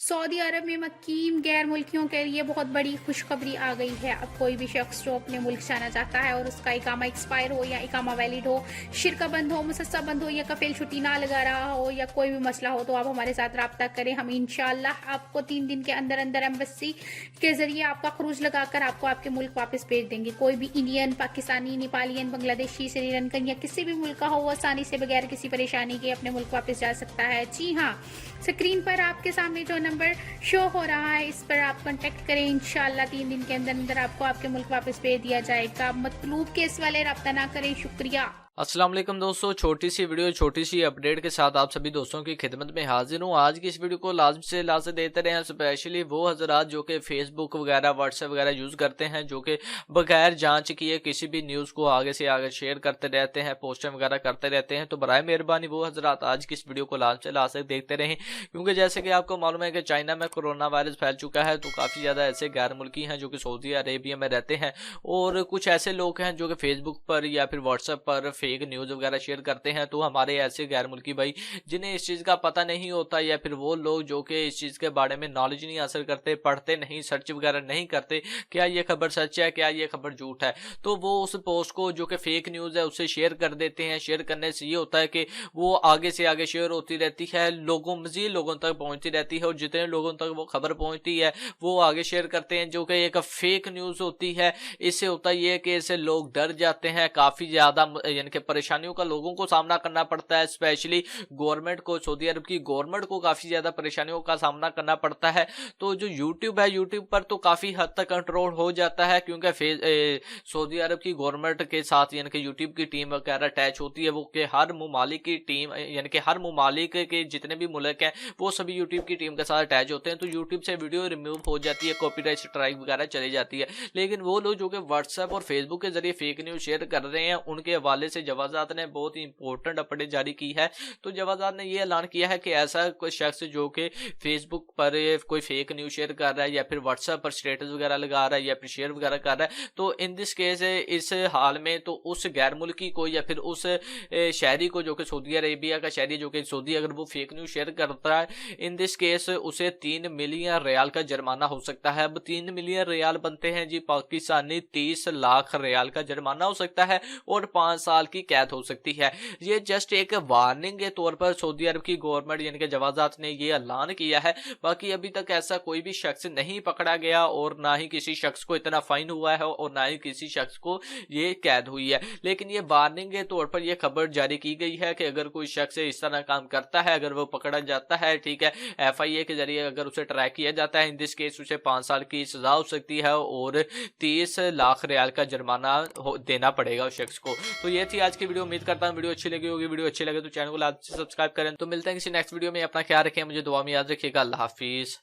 Saudi अरब में मुकीम गैर मुल्कियों के लिए बहुत बड़ी खुशखबरी आ गई है। अब कोई भी शख्स जो अपने मुल्क जाना चाहता है और उसका इकामा एक्सपायर हो या इकामा वैलिड हो, शिरका बंद हो, मुसस्सा बंद हो या कफील छुट्टी ना लगा रहा हो या कोई भी मसला हो, तो आप हमारे साथ रब्ता करें। हम इंशाअल्लाह आपको 3 दिन के अंदर अंदर एम्बेसी के जरिए आपका खरूज लगाकर आपको आपके मुल्क वापस भेज देंगे। कोई भी इंडियन, पाकिस्तानी, नेपालियन, बांग्लादेशी, श्रीलंकन या किसी भी मुल्क का हो, वो आसानी से बगैर किसी परेशानी के अपने मुल्क वापस जा सकता है। जी हाँ, स्क्रीन पर आपके सामने जो नंबर शो हो रहा है, इस पर आप कांटेक्ट करें। इंशाअल्लाह 3 दिन के अंदर अंदर आपको आपके मुल्क वापस भेज दिया जाएगा। मतलूब केस वाले रब्ता ना करें। शुक्रिया। अस्सलाम वालेकुम दोस्तों, छोटी सी वीडियो, छोटी सी अपडेट के साथ आप सभी दोस्तों की खिदमत में हाजिर हूँ। आज की इस वीडियो को लाजम से लाजम देते रहे, स्पेशली वो हजरात जो कि फेसबुक वगैरह, व्हाट्सएप वगैरह यूज़ करते हैं, जो कि बगैर जांच किए किसी भी न्यूज़ को आगे से आगे शेयर करते रहते हैं, पोस्टर वगैरह करते रहते हैं। तो बराए मेहरबानी वो हजरात आज की इस वीडियो को लाजम से लाजम देखते रहें, क्योंकि जैसे कि आपको मालूम है कि चाइना में कोरोना वायरस फैल चुका है। तो काफ़ी ज़्यादा ऐसे गैर मुल्की हैं जो कि सऊदी अरेबिया में रहते हैं, और कुछ ऐसे लोग हैं जो कि फेसबुक पर या फिर व्हाट्सएप पर फेक न्यूज़ वगैरह शेयर करते हैं। तो हमारे ऐसे गैर मुल्की भाई जिन्हें इस चीज़ का पता नहीं होता, या फिर वो लोग जो कि इस चीज़ के बारे में नॉलेज नहीं हासिल करते, पढ़ते नहीं, सर्च वगैरह नहीं करते, क्या ये खबर सच है, क्या ये खबर झूठ है, तो वो उस पोस्ट को जो कि फेक न्यूज़ है उसे शेयर कर देते हैं। शेयर करने से ये होता है कि वो आगे से आगे शेयर होती रहती है, मज़ीद लोगों तक पहुंचती रहती है, और जितने लोगों तक वो खबर पहुंचती है वो आगे शेयर करते हैं, जो कि एक फेक न्यूज़ होती है। इससे होता ये है कि इससे लोग डर जाते हैं, काफ़ी ज़्यादा यानी कि परेशानियों का लोगों को सामना करना पड़ता है। स्पेशली गवर्नमेंट को, सऊदी अरब की गवर्नमेंट को काफ़ी ज़्यादा परेशानियों का सामना करना पड़ता है। तो जो यूट्यूब है, यूट्यूब पर तो काफ़ी हद तक कंट्रोल हो जाता है, क्योंकि सऊदी अरब की गवर्नमेंट के साथ यानी कि यूट्यूब की टीम वगैरह अटैच होती है। वो कि हर ममालिक की टीम, यानी कि हर ममालिक के जितने भी मुल्क हैं वो सभी यूट्यूब की टीम के साथ अटैच होते हैं। तो यूट्यूब से वीडियो रिमूव हो जाती है, कॉपीराइट स्ट्राइक वगैरह चली जाती है। लेकिन वो लोग जो कि व्हाट्सएप और फेसबुक के जरिए फेक न्यूज़ शेयर कर रहे हैं, उनके हवाले से जवाजात ने बहुत ही इंपॉर्टेंट अपडेट जारी की है। तो जवाजात ने यह ऐलान किया है कि ऐसा कोई शख्स जो कि फेसबुक पर कोई फेक न्यूज़ शेयर कर रहा है, या फिर व्हाट्सएप पर स्टेटस वगैरह लगा रहा है, या फिर शेयर वगैरह कर रहा है, तो इन दिस केस, इस हाल में तो उस गैर मुल्की को या फिर उस शहरी को जो कि सऊदी अरेबिया का शहरी जो कि सऊदी, अगर वो फेक न्यूज़ शेयर करता है, इन दिस केस उसे 3 मिलियन रियाल का जुर्माना हो सकता है। अब 3 मिलियन रियाल बनते हैं जी पाकिस्तानी 30 लाख रियाल का जुर्माना हो सकता है, और 5 साल की कैद हो सकती है। ये जस्ट एक वार्निंग के तौर पर सऊदी अरब की गवर्नमेंट यानी कि जवाजात ने ये ऐलान किया है। बाकी अभी तक ऐसा कोई भी शख्स नहीं पकड़ा गया, और ना ही किसी शख्स को इतना फाइन हुआ है, और ना ही किसी शख्स को ये कैद हुई है। लेकिन ये वार्निंग के तौर पर यह खबर जारी की गई है कि अगर कोई शख्स इस तरह काम करता है, अगर वो पकड़ा जाता है, ठीक है, FIA के जरिए अगर उसे ट्रैक किया जाता है, इन दिस केस उसे 5 साल की सजा हो सकती है, और 30 लाख रियाल का जुर्माना देना पड़ेगा उस शख्स को। तो ये थी आज की वीडियो। उम्मीद करता हूँ वीडियो अच्छी लगी होगी। वीडियो अच्छी लगे तो चैनल को लाजमी सब्सक्राइब करें। तो मिलते हैं किसी नेक्स्ट वीडियो में। अपना ख्याल रखें, मुझे दुआ में याद रखिएगा। अल्लाह हाफिज।